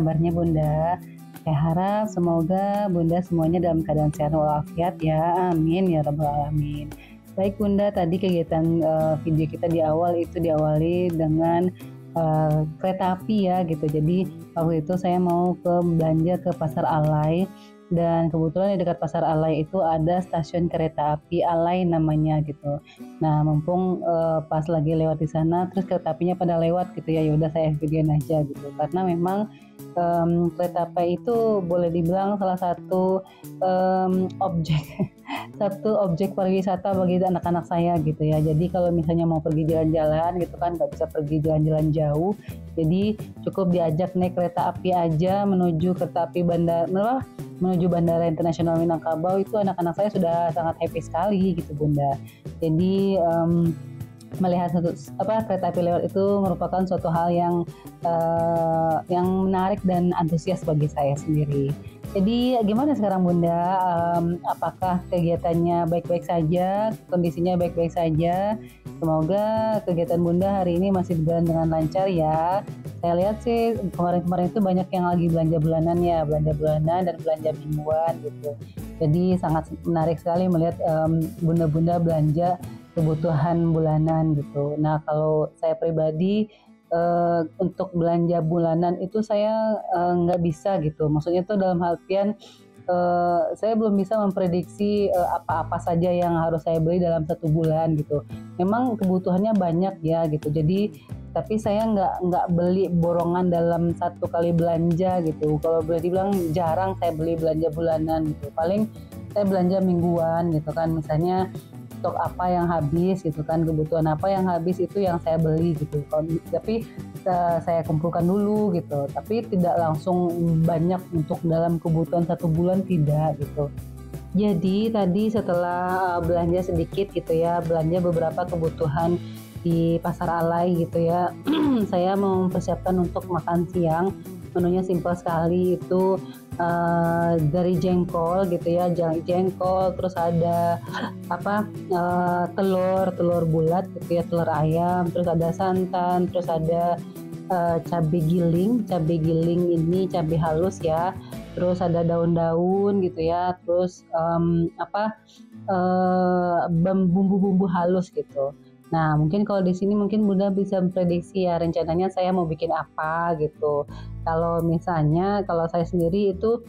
kabarnya Bunda? Saya harap semoga Bunda semuanya dalam keadaan sehat walafiat ya. Amin ya rabbal alamin. Baik Bunda, tadi kegiatan video kita di awal itu diawali dengan kereta api ya gitu. Jadi waktu itu saya mau belanja ke Pasar Alay, dan kebetulan di dekat Pasar Alay itu ada stasiun kereta api Alay namanya gitu. Nah mumpung pas lagi lewat di sana, terus kereta apinya pada lewat gitu ya, yaudah saya videoin aja gitu. Karena memang kereta api itu boleh dibilang salah satu objek satu objek pariwisata bagi anak-anak saya gitu ya. Jadi kalau misalnya mau pergi jalan-jalan gitu kan, nggak bisa pergi jalan-jalan jauh, jadi cukup diajak naik kereta api aja menuju kereta api menuju Bandara Internasional Minangkabau, itu anak-anak saya sudah sangat happy sekali gitu Bunda. Jadi melihat kereta api lewat itu merupakan suatu hal yang menarik dan antusias bagi saya sendiri. Jadi gimana sekarang Bunda? Apakah kegiatannya baik-baik saja, kondisinya baik-baik saja? Semoga kegiatan Bunda hari ini masih berjalan dengan lancar ya. Saya lihat sih kemarin-kemarin itu banyak yang lagi belanja bulanan ya, belanja bulanan dan belanja mingguan gitu. Jadi sangat menarik sekali melihat bunda-bunda belanja kebutuhan bulanan gitu. Nah kalau saya pribadi untuk belanja bulanan itu saya nggak bisa gitu. Maksudnya itu dalam artian saya belum bisa memprediksi apa-apa saja yang harus saya beli dalam satu bulan gitu. Memang kebutuhannya banyak ya gitu. Jadi tapi saya nggak beli borongan dalam satu kali belanja gitu. Kalau boleh dibilang jarang saya beli belanja bulanan gitu. Paling saya belanja mingguan gitu kan. Misalnya stok apa yang habis gitu kan, kebutuhan apa yang habis itu yang saya beli gitu. Tapi saya kumpulkan dulu gitu, tapi tidak langsung banyak untuk dalam kebutuhan satu bulan, tidak gitu. Jadi tadi setelah belanja sedikit gitu ya, belanja beberapa kebutuhan di Pasar Alay gitu ya, saya mau mempersiapkan untuk makan siang. Menunya simpel sekali, itu dari jengkol gitu ya, jengkol, terus ada telur bulat gitu ya, telur ayam, terus ada santan, terus ada cabai giling ini cabai halus ya, terus ada daun-daun gitu ya, terus bumbu-bumbu halus gitu. Nah, mungkin kalau di sini mungkin Bunda bisa memprediksi ya, rencananya saya mau bikin apa gitu. Kalau misalnya, kalau saya sendiri itu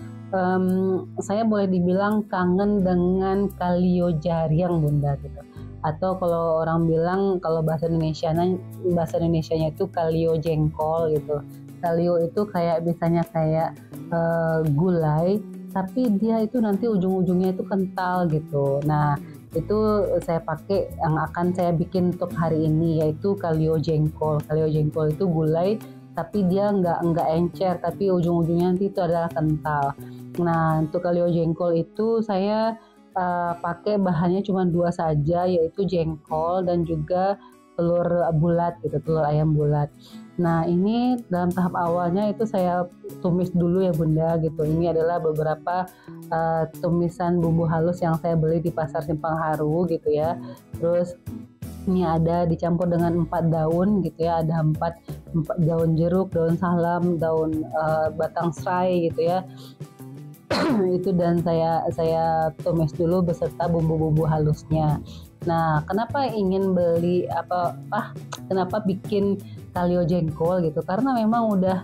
saya boleh dibilang kangen dengan kalio jariang Bunda gitu. Atau kalau orang bilang, kalau bahasa Indonesianya itu kalio jengkol gitu. Kalio itu kayak misalnya kayak gulai, tapi dia itu nanti ujung-ujungnya itu kental gitu. Nah, itu saya pakai yang akan saya bikin untuk hari ini, yaitu kalio jengkol. Kalio jengkol itu gulai tapi dia nggak encer, tapi ujung-ujungnya nanti itu adalah kental. Nah untuk kalio jengkol itu saya pakai bahannya cuma 2 saja, yaitu jengkol dan juga telur bulat gitu, telur ayam bulat. Nah ini dalam tahap awalnya itu saya tumis dulu ya Bunda gitu. Ini adalah beberapa tumisan bumbu halus yang saya beli di Pasar Simpang Haru gitu ya. Terus ini ada dicampur dengan 4 daun gitu ya, ada 4 daun jeruk, daun salam, daun batang serai gitu ya. Itu dan saya tumis dulu beserta bumbu-bumbu halusnya. Nah, kenapa ingin beli kenapa bikin kalio jengkol gitu? Karena memang udah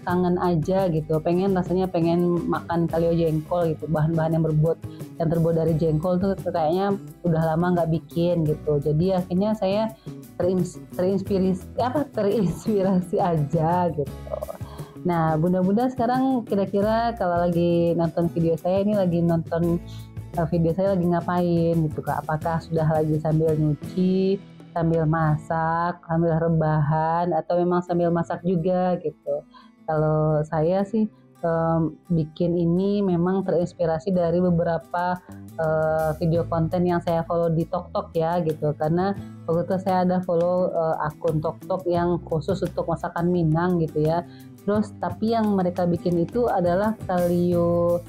kangen aja gitu. Rasanya pengen makan kalio jengkol gitu. Bahan-bahan yang terbuat dari jengkol tuh kayaknya udah lama nggak bikin gitu. Jadi akhirnya saya terinspirasi aja gitu. Nah, bunda-bunda sekarang kira-kira kalau lagi nonton video saya ini, lagi nonton video saya lagi ngapain gitu Kak? Apakah sudah lagi sambil nyuci, sambil masak, sambil rebahan, atau memang sambil masak juga gitu? Kalau saya sih bikin ini memang terinspirasi dari beberapa video konten yang saya follow di TokTok ya gitu, karena waktu itu saya ada follow akun TokTok yang khusus untuk masakan Minang gitu ya. Terus tapi yang mereka bikin itu adalah kalio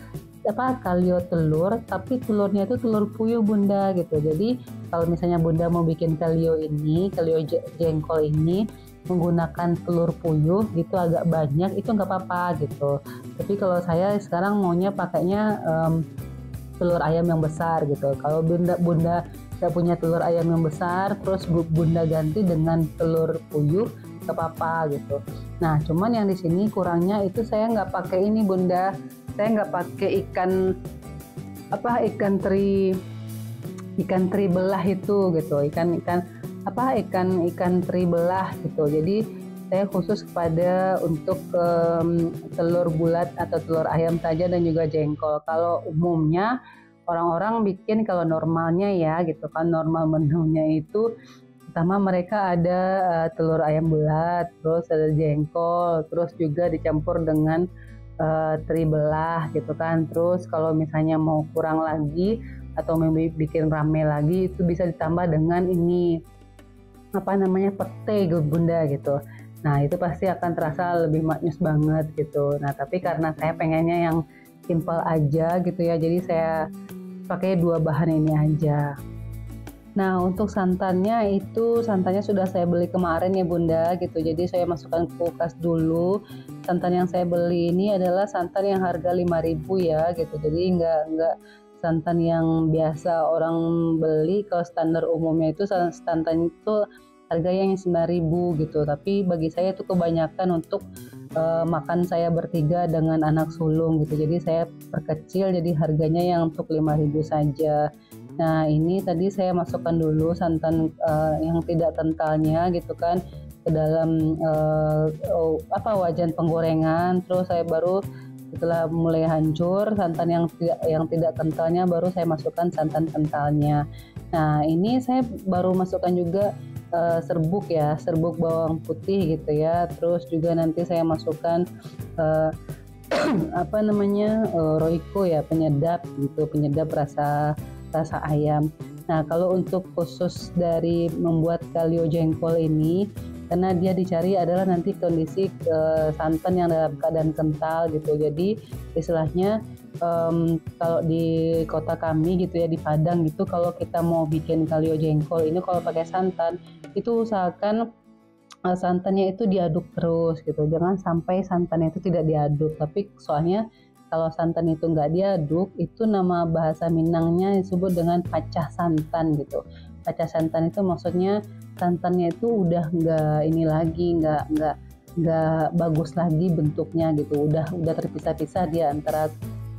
telur, tapi telurnya itu telur puyuh Bunda gitu. Jadi kalau misalnya Bunda mau bikin kalio jengkol ini, menggunakan telur puyuh gitu agak banyak, itu nggak apa-apa gitu. Tapi kalau saya sekarang maunya pakainya telur ayam yang besar gitu. Kalau bunda nggak punya telur ayam yang besar, terus bunda ganti dengan telur puyuh, nggak apa-apa gitu. Nah, cuman yang di sini kurangnya itu saya nggak pakai ini bunda, saya nggak pakai ikan teri belah itu gitu, ikan teri belah gitu. Jadi saya khusus kepada untuk telur bulat atau telur ayam saja dan juga jengkol. Kalau umumnya orang-orang bikin kalau normalnya ya gitu kan, normal menunya itu pertama mereka ada telur ayam bulat, terus ada jengkol, terus juga dicampur dengan teri belah gitu kan. Terus kalau misalnya mau kurang lagi atau mau bikin rame lagi, itu bisa ditambah dengan ini pete bunda gitu. Nah itu pasti akan terasa lebih maknyus banget gitu. Nah tapi karena saya pengennya yang simple aja gitu ya, jadi saya pakai 2 bahan ini aja. Nah untuk santannya sudah saya beli kemarin ya bunda gitu, jadi saya masukkan ke kulkas dulu. Santan yang saya beli ini adalah santan yang harga 5.000 ya gitu, jadi nggak santan yang biasa orang beli. Kalau standar umumnya itu santan itu harganya 9.000 gitu, tapi bagi saya itu kebanyakan untuk makan saya bertiga dengan anak sulung gitu, jadi saya perkecil jadi harganya yang untuk 5.000 saja. Nah ini tadi saya masukkan dulu santan yang tidak kentalnya gitu kan ke dalam wajan penggorengan, terus saya baru setelah mulai hancur santan yang tidak kentalnya, baru saya masukkan santan kentalnya. Nah ini saya baru masukkan juga serbuk bawang putih gitu ya. Terus juga nanti saya masukkan Royco ya, penyedap rasa ayam. Nah kalau untuk khusus dari membuat kalio jengkol ini, karena dia dicari adalah nanti kondisi santan yang dalam keadaan kental gitu. Jadi istilahnya kalau di kota kami gitu ya, di Padang gitu, kalau kita mau bikin kalio jengkol ini kalau pakai santan itu usahakan santannya itu diaduk terus gitu. Jangan sampai santannya itu tidak diaduk. Tapi soalnya kalau santan itu nggak diaduk, itu nama bahasa Minangnya disebut dengan pacah santan gitu. Pacah santan itu maksudnya santannya itu udah nggak bagus lagi bentuknya gitu, udah terpisah-pisah dia antara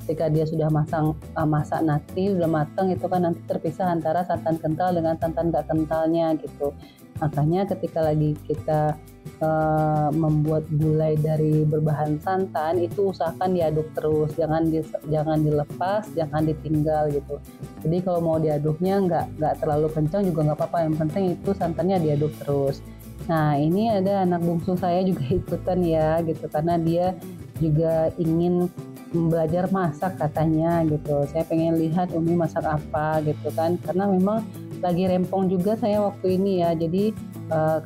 ketika dia sudah masak nanti udah matang itu kan nanti terpisah antara santan kental dengan santan nggak kentalnya gitu. Makanya ketika lagi kita membuat gulai dari berbahan santan itu usahakan diaduk terus, jangan dilepas, jangan ditinggal gitu. Jadi kalau mau diaduknya nggak terlalu kencang juga nggak apa-apa, yang penting itu santannya diaduk terus. Nah ini ada anak bungsu saya juga ikutan ya gitu, karena dia juga ingin belajar masak katanya gitu. Saya pengen lihat Umi masak apa gitu kan, karena memang lagi rempong juga saya waktu ini ya. Jadi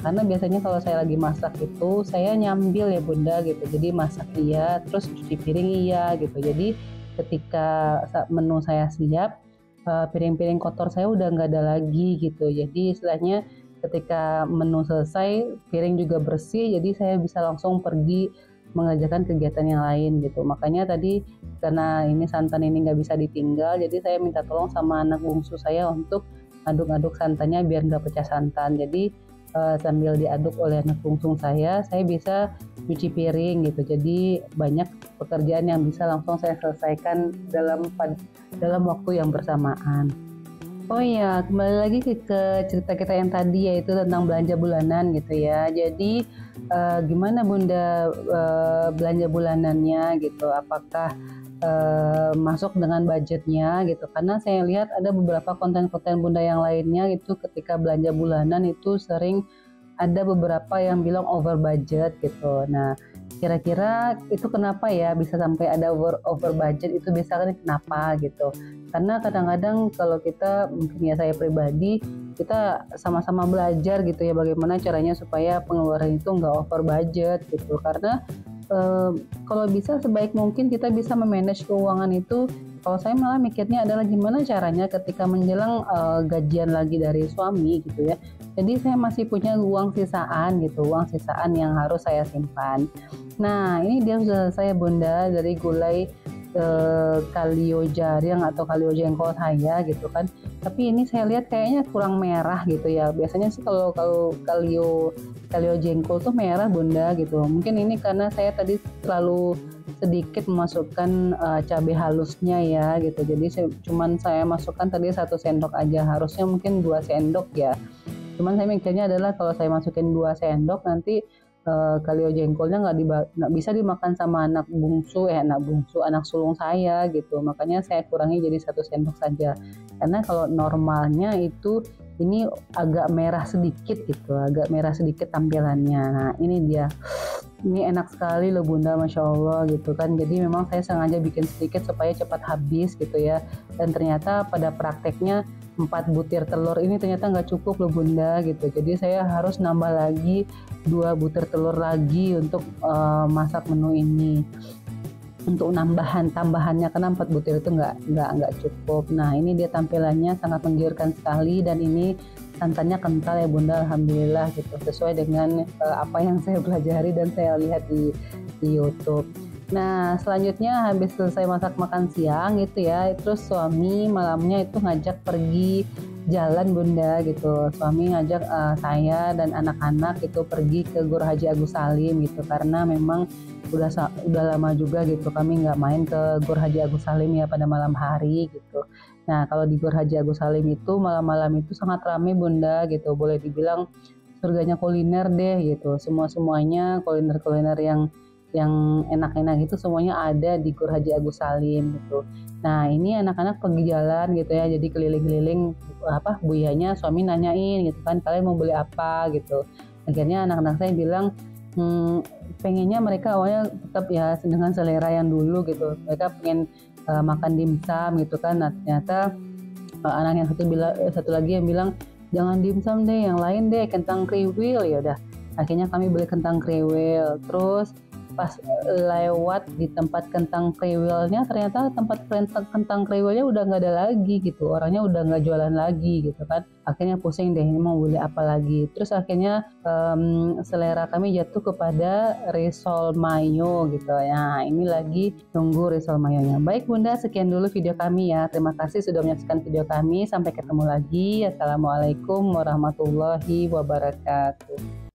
karena biasanya kalau saya lagi masak itu saya nyambil ya bunda gitu, jadi masak iya, terus cuci piring iya gitu. Jadi ketika menu saya siap, piring-piring kotor saya udah nggak ada lagi gitu. Jadi istilahnya ketika menu selesai piring juga bersih, jadi saya bisa langsung pergi mengerjakan kegiatan yang lain gitu. Makanya tadi karena ini santan ini nggak bisa ditinggal, jadi saya minta tolong sama anak bungsu saya untuk aduk-aduk santannya biar nggak pecah santan. Jadi sambil diaduk oleh anak bungsu saya bisa cuci piring gitu. Jadi banyak pekerjaan yang bisa langsung saya selesaikan dalam waktu yang bersamaan. Oh iya, kembali lagi ke cerita kita yang tadi, yaitu tentang belanja bulanan gitu ya. Jadi gimana bunda belanja bulanannya gitu? Apakah masuk dengan budgetnya gitu? Karena saya lihat ada beberapa konten-konten bunda yang lainnya itu ketika belanja bulanan itu sering ada beberapa yang bilang over budget gitu. Nah kira-kira itu kenapa ya bisa sampai ada over budget, itu biasanya kenapa gitu? Karena kadang-kadang kalau kita, mungkin ya saya pribadi, kita sama-sama belajar gitu ya bagaimana caranya supaya pengeluaran itu nggak over budget gitu. Karena kalau bisa sebaik mungkin kita bisa memanage keuangan itu. Kalau saya malah mikirnya adalah gimana caranya ketika menjelang gajian lagi dari suami gitu ya, Jadi saya masih punya uang sisaan gitu, uang sisaan yang harus saya simpan. Nah, ini dia sudah selesai Bunda dari gulai kalio jaring atau kalio jengkol saya gitu kan. Tapi ini saya lihat kayaknya kurang merah gitu ya. Biasanya sih kalau kalau kalio kalio jengkol tuh merah Bunda gitu. Mungkin ini karena saya tadi terlalu sedikit memasukkan cabai halusnya ya gitu. Jadi saya masukkan tadi 1 sendok aja. Harusnya mungkin 2 sendok ya. Cuman saya mikirnya adalah kalau saya masukin 2 sendok nanti kalio jengkolnya nggak bisa dimakan sama anak sulung saya gitu. Makanya saya kurangi jadi 1 sendok saja. Karena kalau normalnya itu ini agak merah sedikit gitu, agak merah sedikit tampilannya. Nah ini dia. Ini enak sekali loh Bunda, Masya Allah gitu kan. Jadi memang saya sengaja bikin sedikit supaya cepat habis gitu ya. Dan ternyata pada prakteknya 4 butir telur ini ternyata nggak cukup loh Bunda gitu. Jadi saya harus nambah lagi 2 butir telur lagi untuk masak menu ini. Untuk tambahannya karena 4 butir itu nggak cukup. Nah ini dia tampilannya sangat menggiurkan sekali dan ini santannya kental ya Bunda, alhamdulillah gitu, sesuai dengan apa yang saya pelajari dan saya lihat di YouTube. Nah selanjutnya habis selesai masak makan siang gitu ya, terus suami malamnya itu ngajak pergi jalan Bunda gitu. Suami ngajak saya dan anak-anak itu pergi ke Gor Haji Agus Salim gitu, karena memang udah lama juga gitu kami nggak main ke Gor Haji Agus Salim ya pada malam hari gitu. Nah kalau di Gor Haji Agus Salim itu malam-malam itu sangat ramai Bunda gitu, boleh dibilang surganya kuliner deh gitu. Semuanya kuliner-kuliner yang enak-enak itu semuanya ada di Gor Haji Agus Salim gitu. Nah ini anak-anak pergi jalan gitu ya, jadi keliling-keliling buyanya suami nanyain gitu kan, kalian mau beli apa gitu. Akhirnya anak-anak saya bilang pengennya mereka awalnya tetap ya dengan selera yang dulu gitu, mereka pengen makan dimsum gitu kan. Nah ternyata anak yang satu lagi yang bilang jangan dimsum deh, yang lain deh, kentang kriwil. Ya udah akhirnya kami beli kentang kriwil. Terus pas lewat di tempat kentang kriwilnya ternyata tempat kentang kriwilnya udah nggak ada lagi gitu, orangnya udah nggak jualan lagi gitu kan. Akhirnya pusing deh ini mau beli apa lagi. Terus akhirnya selera kami jatuh kepada risol mayo gitu ya. Ini lagi tunggu risol mayonya. Baik Bunda, sekian dulu video kami ya. Terima kasih sudah menyaksikan video kami. Sampai ketemu lagi. Assalamualaikum warahmatullahi wabarakatuh.